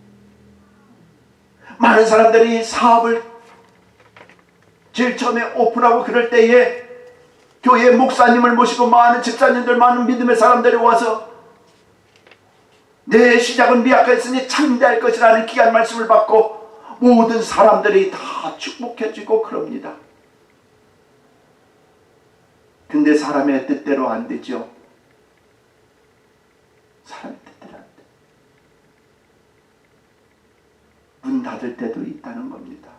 많은 사람들이 사업을 제일 처음에 오픈하고 그럴 때에 교회 목사님을 모시고 많은 집사님들, 많은 믿음의 사람들이 와서 내 시작은 미약했으니 창대할 것이라는 귀한 말씀을 받고 모든 사람들이 다 축복해주고 그럽니다. 근데 사람의 뜻대로 안 되죠. 사람의 뜻대로 안 돼. 문 닫을 때도 있다는 겁니다.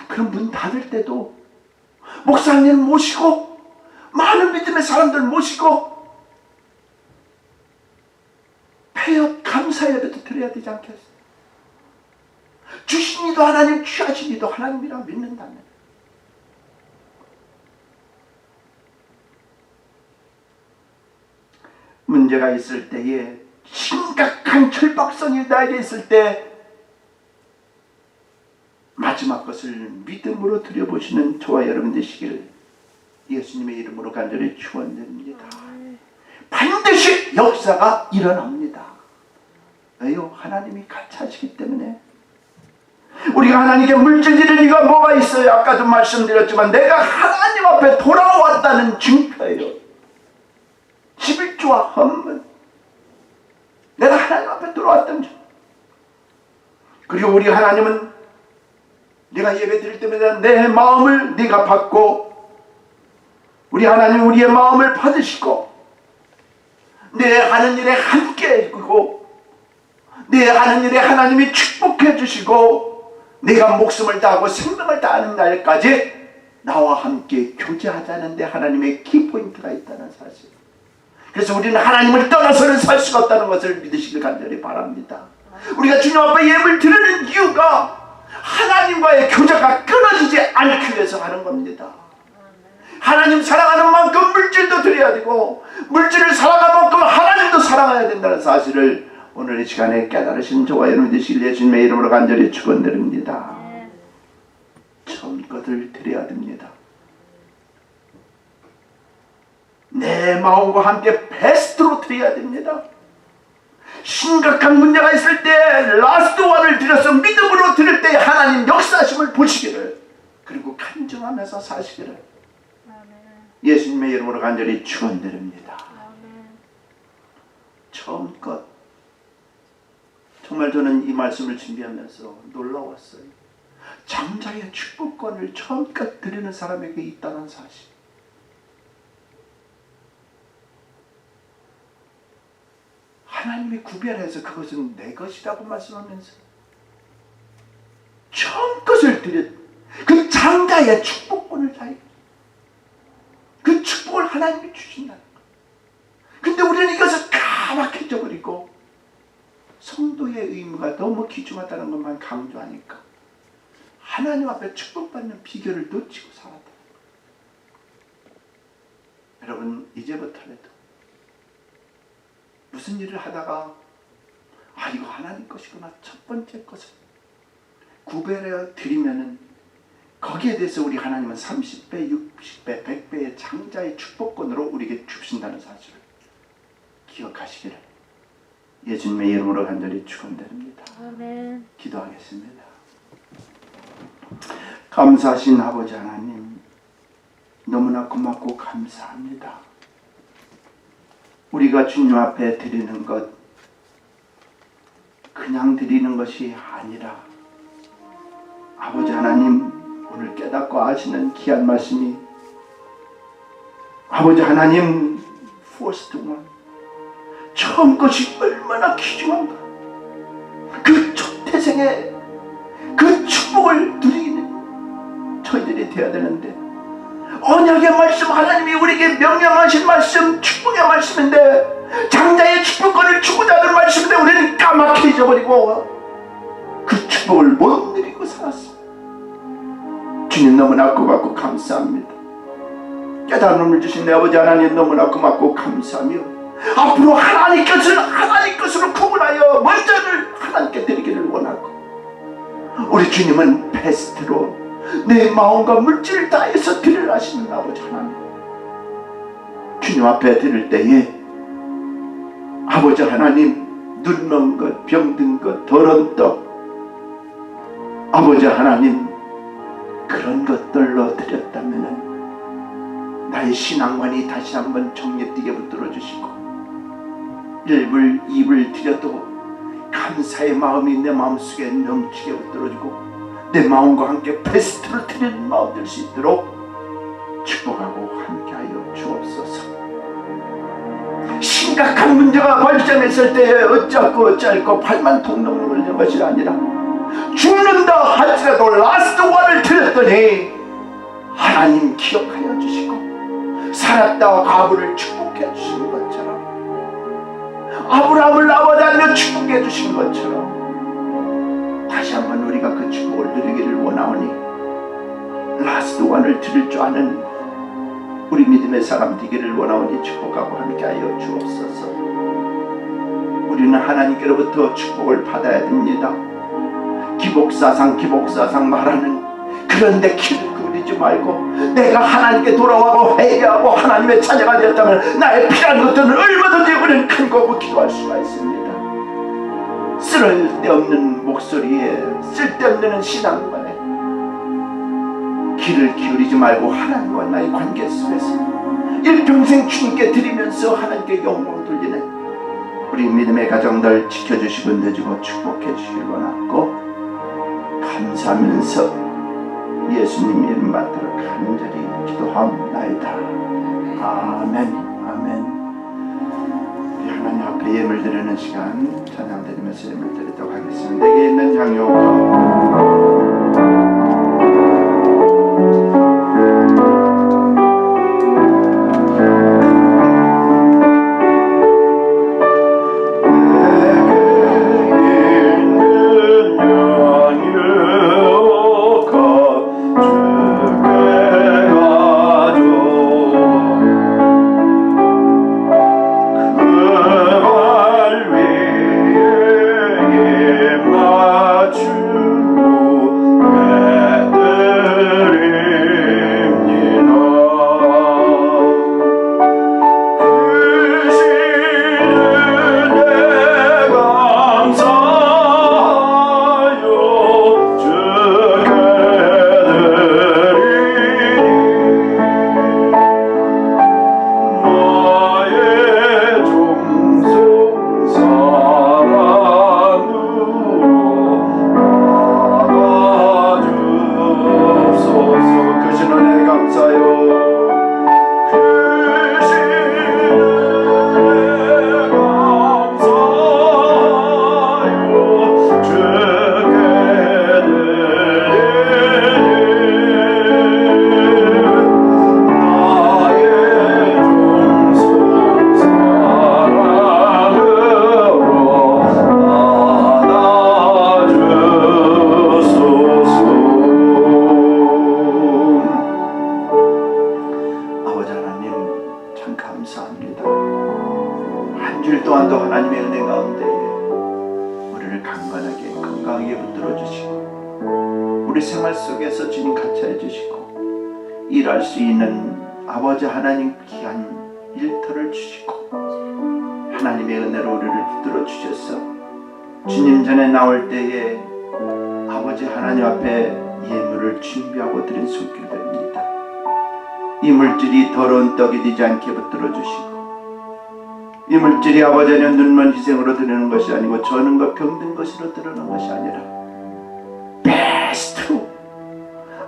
그럼 문 닫을 때도 목사님 모시고 많은 믿음의 사람들 모시고 폐업 감사 예배도 드려야 되지 않겠어요? 주신 이도 하나님, 취하신 이도 하나님이라 믿는다면 문제가 있을 때에 심각한 절박성이 나에게 있을 때 마지막 것을 믿음으로 드려보시는 저와 여러분 되시기를 예수님의 이름으로 간절히 축원드립니다. 반드시 역사가 일어납니다. 왜요? 하나님이 같이 하시기 때문에. 우리가 하나님께 물질 드릴 이유가 뭐가 있어요? 아까도 말씀드렸지만 내가 하나님 앞에 돌아왔다는 증거예요. 11조와 헌문, 내가 하나님 앞에 돌아왔다는 증거. 그리고 우리 하나님은 네가 예배 드릴 때마다 내 마음을 네가 받고 우리 하나님 우리의 마음을 받으시고 내 하는 일에 함께 해주고 내 하는 일에 하나님이 축복해 주시고 내가 목숨을 다하고 생명을 다하는 날까지 나와 함께 교제하자는데 하나님의 키포인트가 있다는 사실. 그래서 우리는 하나님을 떠나서는 살 수가 없다는 것을 믿으시길 간절히 바랍니다. 우리가 주님 앞에 예배를 드리는 이유가 하나님과의 교제가 끊어지지 않기 위해서 하는 겁니다. 하나님 사랑하는 만큼 물질도 드려야 되고 물질을 사랑하는 만큼 하나님도 사랑해야 된다는 사실을 오늘 이 시간에 깨달으신 저와 여러분 되시길 예수님의 이름으로 간절히 축원드립니다. 처음 것을 드려야 됩니다. 내 마음과 함께 베스트로 드려야 됩니다. 심각한 문제가 있을 때 라스트 원을 드려서 믿음으로 드릴 때 하나님 역사하심을 보시기를, 그리고 간증하면서 사시기를 예수님의 이름으로 간절히 축원드립니다. 처음껏 정말 저는 이 말씀을 준비하면서 놀라웠어요. 장자의 축복권을 처음껏 드리는 사람에게 있다는 사실. 하나님이 구별해서 그것은 내 것이라고 말씀하면서 처음 것을 드렸, 그 장자의 축복권을 자기, 그 축복을 하나님이 주신다는 것. 근데 우리는 이것을 까맣게 잊어버리고 성도의 의무가 너무 귀중하다는 것만 강조하니까 하나님 앞에 축복받는 비결을 놓치고 살았다. 여러분, 이제부터라도 무슨 일을 하다가 이거 하나님 것이구나, 첫 번째 것을 구별해 드리면은 거기에 대해서 우리 하나님은 30배, 60배, 100배의 장자의 축복권으로 우리에게 주신다는 사실을 기억하시기를 예수님의 이름으로 간절히 축원드립니다. 아멘. 기도하겠습니다. 감사하신 아버지 하나님, 너무나 고맙고 감사합니다. 우리가 주님 앞에 드리는 것, 그냥 드리는 것이 아니라 아버지 하나님, 오늘 깨닫고 아시는 귀한 말씀이 아버지 하나님 first one, 처음 것이 얼마나 귀중한가. 그 초태생의 그 축복을 누리는 저희들이 되어야 되는데, 언약의 말씀, 하나님이 우리에게 명령하신 말씀, 축복의 말씀인데, 장자의 축복권을 주고자 하는 말씀인데 우리는 까맣게 잊어버리고 그 축복을 못 누리고 살았습니다. 주님 너무나 고맙고 감사합니다. 깨달음을 주신 내 아버지 하나님 너무나 고맙고 감사하며, 앞으로 하나님 것을 하나님 것으로 구분하여 먼저를 하나님께 드리기를 원하고, 우리 주님은 베스트로 내 마음과 물질을 다해서 드리려 하시는 아버지 하나님, 주님 앞에 드릴 때에 아버지 하나님, 눈먼 것, 병든 것, 더러운 떡, 아버지 하나님, 그런 것들로 드렸다면 나의 신앙관이 다시 한번 정립되게 붙들어 주시고, 1불 2불 드려도 감사의 마음이 내 마음속에 넘치게 붙들어주고 내 마음과 함께 베스트를 드리는 마음 될 수 있도록 축복하고 함께하여 주옵소서. 심각한 문제가 발생했을 때에 어쩌고 팔만 통 넘는 것이 아니라 죽는다 할지라도 라스트 원을 드렸더니 하나님 기억하여 주시고 살았다 과부를 축복해 주신 것처럼, 아브라함을 아버지하며 축복해 주신 것처럼 다시 한번 우리가 그 축복을 누리기를 원하오니 라스트 원을 드릴 줄 아는 우리 믿음의 사람 되기를 원하오니 축복하고 함께하여 주옵소서. 우리는 하나님께로부터 축복을 받아야 됩니다. 기복사상 말하는 그런데 길을 그리지 말고 내가 하나님께 돌아가고 회개하고 하나님의 자녀가 되었다면 나의 필요한 것들은 얼마든지 우리는 큰 거고 기도할 수가 있습니다. 쓸데없는 목소리에 쓸데없는 신앙관에 귀를 기울이지 말고 하나님과 나의 관계 속에서 일평생 주님께 드리면서 하나님께 영광을 돌리는 우리 믿음의 가정들 지켜주시고 내주고 축복해 주시길 원하고, 감사하면서 예수님 이름 받들어 간절히 기도하옵나이다. 아멘. 아멘. 우리 하나님 앞에 예물 드리는 시간 찬양 드리면서 예물 드리도록 하겠습니다. 내게 있는 향유 생활 속에서 주님 같이해 주시고 일할 수 있는 아버지 하나님 귀한 일터를 주시고 하나님의 은혜로 우리를 붙들어 주셔서 주님 전에 나올 때에 아버지 하나님 앞에 예물을 준비하고 드린 손길들입니다. 이 물질이 더러운 떡이 되지 않게 붙들어 주시고 이 물질이 아버지는 눈먼 희생으로 드리는 것이 아니고 저는 것 병든 것으로 드리는 것이 아니라 베스트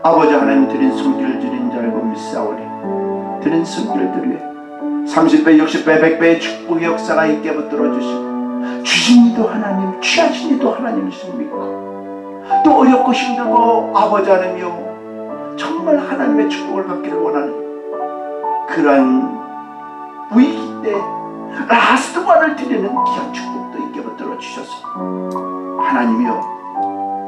아버지 하나님 드린 손길 드린 줄 알고 믿사오니 드린 손길들 위해 30배, 60배, 100배의 축복의 역사가 있게 붙들어 주시고 주신 이도 하나님, 취하신 이도 하나님이신 믿고 또 어렵고 힘들고 아버지 하나님이요 정말 하나님의 축복을 받기를 원하는 그러한 위기 때 라스트 원을 드리는 귀한 축복도 있게 붙들어 주셔서 하나님이요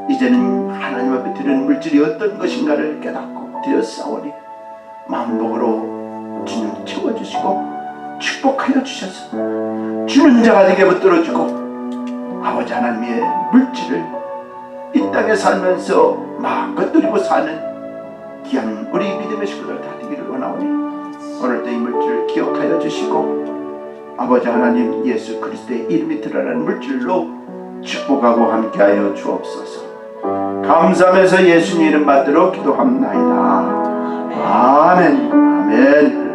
이제는 하나님 앞에 드리는 물질이 어떤 것인가를 깨닫고 드렸사오니 만복으로 주님 채워주시고 축복하여 주셔서 주는 자가 되게 붙들어 주고 아버지 하나님의 물질을 이 땅에 살면서 마음껏 누리고 사는 귀한 우리 믿음의 식구들 다 되기를 원하오니 오늘도 이 물질을 기억하여 주시고 아버지 하나님 예수 그리스도의 이름이 드러나는 물질로 축복하고 함께하여 주옵소서. 감사하면서 예수님 이름 받들어 기도합나이다. 아멘. 아멘.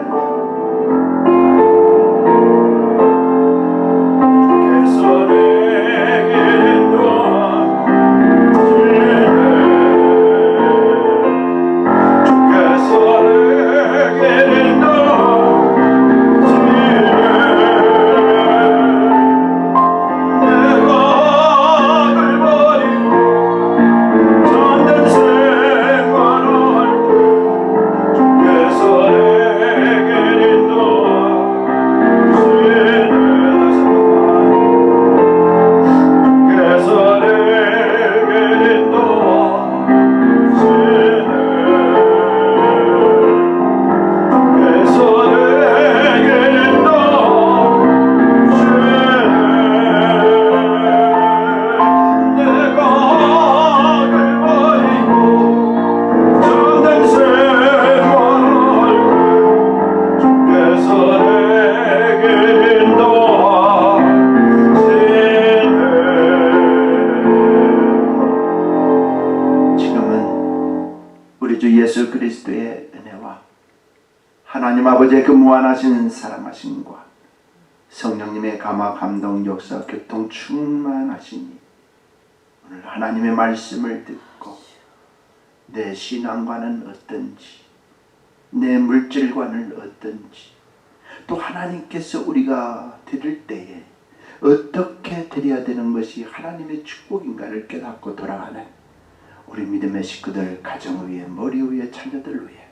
예수 그리스도의 은혜와 하나님 아버지의 그 무한하신 사랑하심과 성령님의 감화 감동 역사 교통 충만하시니 오늘 하나님의 말씀을 듣고 내 신앙과는 어떤지 내 물질과는 어떤지 또 하나님께서 우리가 드릴 때에 어떻게 드려야 되는 것이 하나님의 축복인가를 깨닫고 돌아가는 우리 믿음의 식구들 가정 위에 머리 위에 자녀들 위에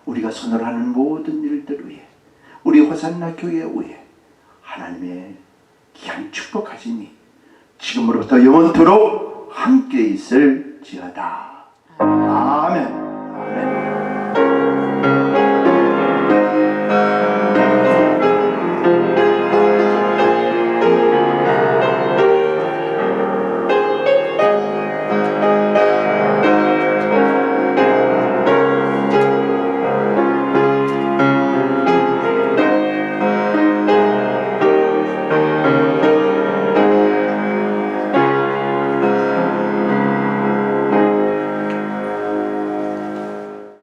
우리가 손을 하는 모든 일들 위에 우리 호산나 교회 위에 하나님의 귀한 축복하시니 지금으로부터 영원토록 함께 있을지어다.